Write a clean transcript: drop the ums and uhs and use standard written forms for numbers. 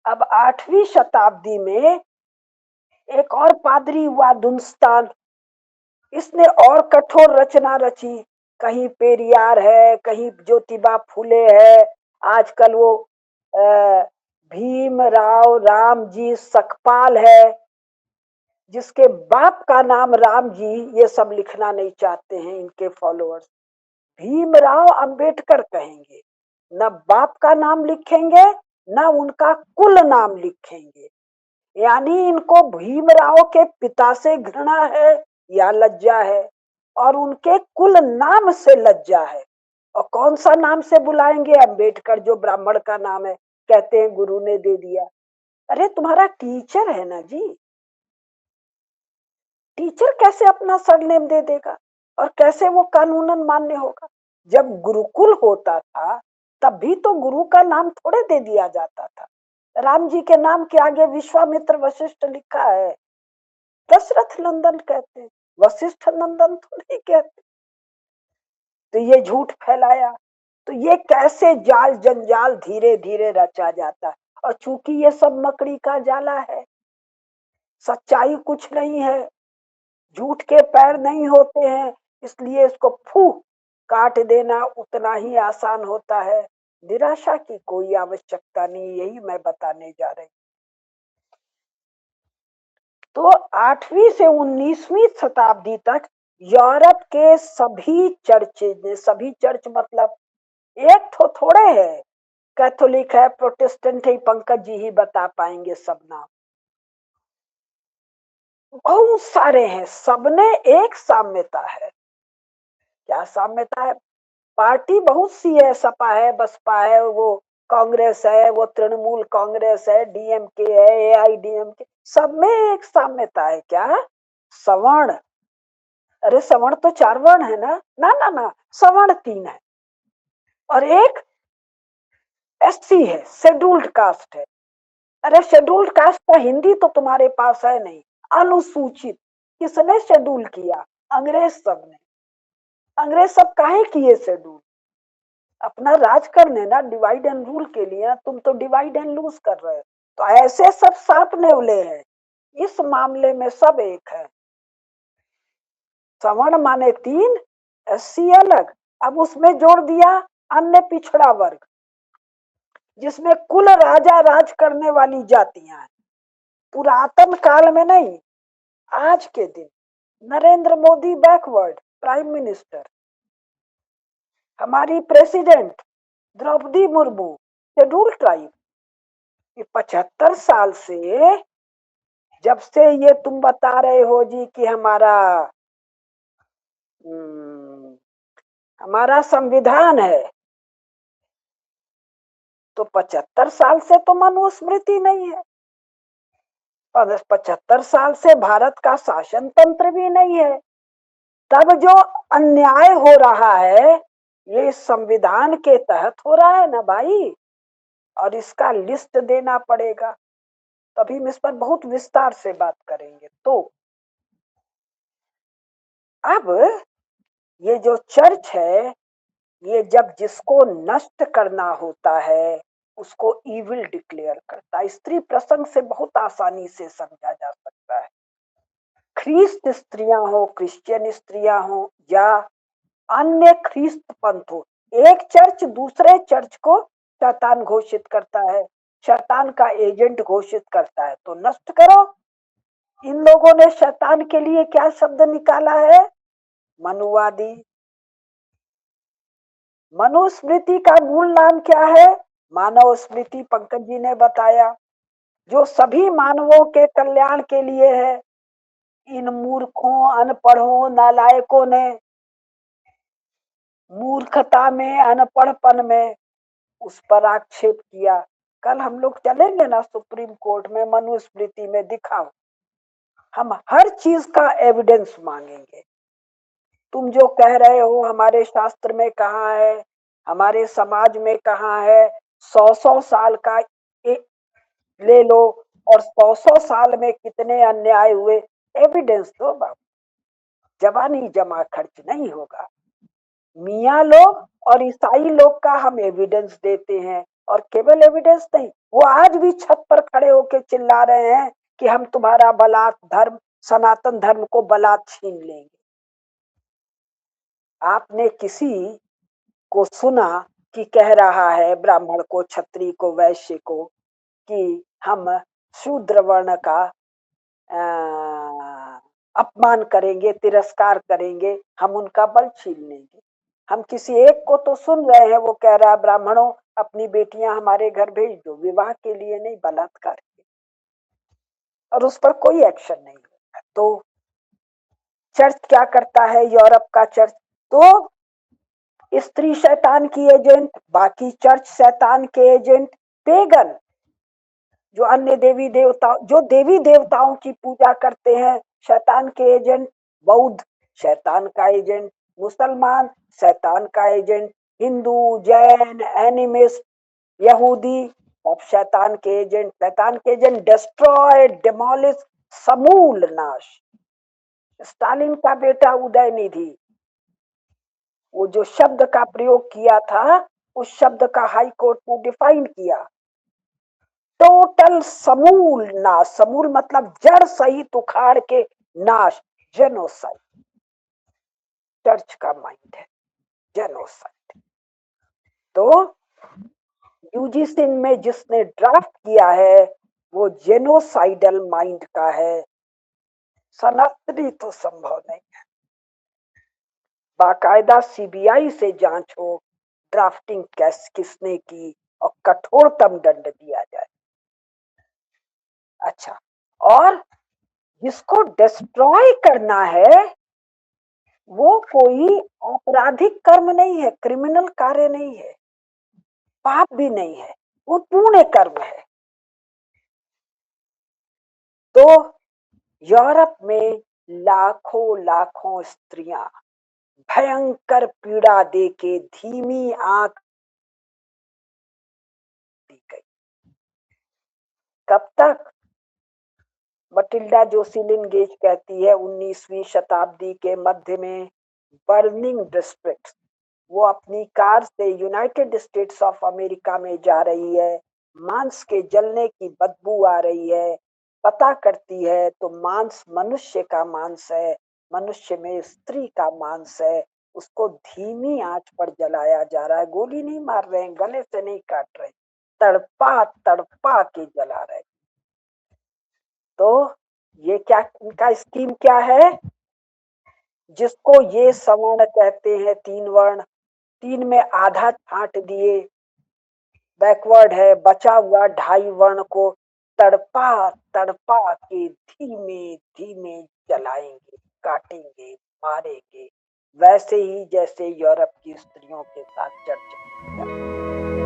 अब 8वीं शताब्दी में एक और पादरी हुआ दुन्स्तान, इसने और कठोर रचना रची। कहीं पेरियार है, कहीं ज्योतिबा फूले है, आजकल वो भीमराव रामजी सकपाल है, जिसके बाप का नाम राम जी, ये सब लिखना नहीं चाहते हैं इनके फॉलोअर्स। भीमराव अंबेडकर कहेंगे, न बाप का नाम लिखेंगे न उनका कुल नाम लिखेंगे। यानी इनको भीमराव के पिता से घृणा है या लज्जा है, और उनके कुल नाम से लज्जा है। और कौन सा नाम से बुलाएंगे? अंबेडकर, जो ब्राह्मण का नाम है, कहते हैं गुरु ने दे दिया। अरे तुम्हारा टीचर है ना जी, टीचर कैसे अपना सरनेम दे देगा? और कैसे वो कानूनन मान्य होगा? जब गुरुकुल होता था तब भी तो गुरु का नाम थोड़े दे दिया जाता था। राम जी के नाम के आगे विश्वामित्र वशिष्ठ लिखा है, दशरथ नंदन कहते, वशिष्ठ नंदन तो नहीं कहते। तो ये झूठ फैलाया। तो ये कैसे जाल जंजाल धीरे धीरे रचा जाता है। और चूंकि ये सब मकड़ी का जाला है, सच्चाई कुछ नहीं है, झूठ के पैर नहीं होते हैं, इसलिए इसको फू काट देना उतना ही आसान होता है। निराशा की कोई आवश्यकता नहीं, यही मैं बताने जा रही। तो 8वीं से 19वीं शताब्दी तक यूरोप के सभी सभी चर्च मतलब एक तो थोड़े है, कैथोलिक है, प्रोटेस्टेंट है, पंकज जी ही बता पाएंगे सब नाम। बहुत सारे हैं, सबने एक साम्यता है। क्या साम्यता है? पार्टी बहुत सी है, सपा है, बसपा है, वो कांग्रेस है, वो तृणमूल कांग्रेस है, डीएमके है, एआईडीएमके, सब में एक साम्यता है। क्या? सवर्ण। अरे सवर्ण तो 4 वर्ण है ना? ना ना ना, सवर्ण 3 है, और एक एससी है, शेड्यूल्ड कास्ट है। अरे शेड्यूल्ड कास्ट का हिंदी तो तुम्हारे पास है नहीं। अनुसूचित किसने शेड्यूल किया? अंग्रेज सब ने। अंग्रेज सब काहे किए शेड्यूल? अपना राज करने ना, डिवाइड एंड रूल के लिए। तुम तो डिवाइड एंड लूज कर रहे हो। तो ऐसे सब सांप नेवले हैं, इस मामले में सब एक है। सवर्ण माने 3, एससी अलग। अब उसमें जोड़ दिया अन्य पिछड़ा वर्ग, जिसमें कुल राजा राज करने वाली जातियां हैं। पुरातन काल में नहीं, आज के दिन Narendra Modi backward prime minister, हमारी president Draupadi Murmu schedule tribe. 75 साल से, जब से ये तुम बता रहे हो जी कि हमारा संविधान है, तो 75 साल से तो मनुस्मृति नहीं है, और 75 साल से भारत का शासन तंत्र भी नहीं है। तब जो अन्याय हो रहा है, ये इस संविधान के तहत हो रहा है ना भाई, और इसका लिस्ट देना पड़ेगा, तभी हम इस पर बहुत विस्तार से बात करेंगे। तो अब ये जो चर्च है, ये जब जिसको नष्ट करना होता है उसको इविल डिक्लेयर करता है। स्त्री प्रसंग से बहुत आसानी से समझा जा सकता है। ख्रीस्त स्त्रियां हो, क्रिश्चियन स्त्रियां हो, या अन्य ख्रीस्त पंथ हो, एक चर्च दूसरे चर्च को शैतान घोषित करता है, शैतान का एजेंट घोषित करता है, तो नष्ट करो। इन लोगों ने शैतान के लिए क्या शब्द निकाला है? मनुवादी। मनुस्मृति का मूल नाम क्या है? मानव स्मृति, पंकज जी ने बताया, जो सभी मानवों के कल्याण के लिए है। इन मूर्खों, अनपढ़ों, नालायकों ने मूर्खता में, अनपढ़पन में उस पर आक्षेप किया। कल हम लोग चलेंगे ना सुप्रीम कोर्ट में, मनुस्मृति में दिखाओ, हम हर चीज का एविडेंस मांगेंगे। तुम जो कह रहे हो हमारे शास्त्र में कहाँ है, हमारे समाज में कहाँ है, 100 साल का ले लो, और 100 साल में कितने अन्याय हुए, एविडेंस दो बाबू। जबानी जमा खर्च नहीं होगा। मियाँ लोग और ईसाई लोग का हम एविडेंस देते हैं, और केवल एविडेंस नहीं, वो आज भी छत पर खड़े होके चिल्ला रहे हैं कि हम तुम्हारा बलात् धर्म, सनातन धर्म को बलात् छीन लेंगे। आपने किसी को सुना कि कह रहा है ब्राह्मण को, क्षत्रिय को, वैश्य को कि हम शूद्र वर्ण का अपमान करेंगे, तिरस्कार करेंगे, हम उनका बल छीन लेंगे। हम किसी एक को तो सुन रहे हैं, वो कह रहा है ब्राह्मणों अपनी बेटियां हमारे घर भेज दो, विवाह के लिए नहीं, बलात्कार के, और उस पर कोई एक्शन नहीं है। तो चर्च क्या करता है, यूरोप का चर्च, तो स्त्री शैतान की एजेंट, बाकी चर्च शैतान के एजेंट, पेगन जो अन्य देवी देवता, जो देवी देवताओं की पूजा करते हैं, शैतान के एजेंट, बौद्ध शैतान का एजेंट, मुसलमान शैतान का एजेंट, हिंदू, जैन, एनिमिस्ट, यहूदी सब शैतान के एजेंट। शैतान के एजेंट डिस्ट्रॉय, डिमोलिश, समूल नाश। स्टालिन का बेटा उदयनिधि, वो जो शब्द का प्रयोग किया था, उस शब्द का हाई कोर्ट ने डिफाइन किया, टोटल समूल नाश। समूल मतलब जड़ सहित उखाड़ के नाश, जेनोसाइड। चर्च का माइंड है जेनोसाइड। तो यूजीसी में जिसने ड्राफ्ट किया है वो जेनोसाइडल माइंड का है, सनातनी तो संभव नहीं है। बाकायदा सीबीआई से जांच हो, ड्राफ्टिंग कैस किसने की, और कठोरतम दंड दिया जाए। अच्छा, और जिसको डिस्ट्रॉय करना है वो कोई आपराधिक कर्म नहीं है, क्रिमिनल कार्य नहीं है, पाप भी नहीं है, वो पुण्य कर्म है। तो यूरोप में लाखों लाखों स्त्रियां भयंकर पीड़ा देके धीमी आंख दी गई। कब तक? मटिल्डा जोसेलिन गेज कहती है 19वीं शताब्दी के मध्य में बर्निंग डिस्ट्रिक्ट, वो अपनी कार से यूनाइटेड स्टेट्स ऑफ अमेरिका में जा रही है, मांस के जलने की बदबू आ रही है, पता करती है तो मांस मनुष्य का मांस है, मनुष्य में स्त्री का मांस है, उसको धीमी आंच पर जलाया जा रहा है, गोली नहीं मार रहे हैं, गले से नहीं काट रहे, तड़पा तड़पा के जला रहे। तो ये क्या, इनका स्कीम क्या है? जिसको ये सवर्ण कहते हैं, तीन वर्ण, तीन में आधा छांट दिए, बैकवर्ड है, बचा हुआ ढाई वर्ण को तड़पा तड़पा के धीमे धीमे जलाएंगे, काटेंगे, मारेंगे, वैसे ही जैसे यूरोप की स्त्रियों के साथ चर्चा।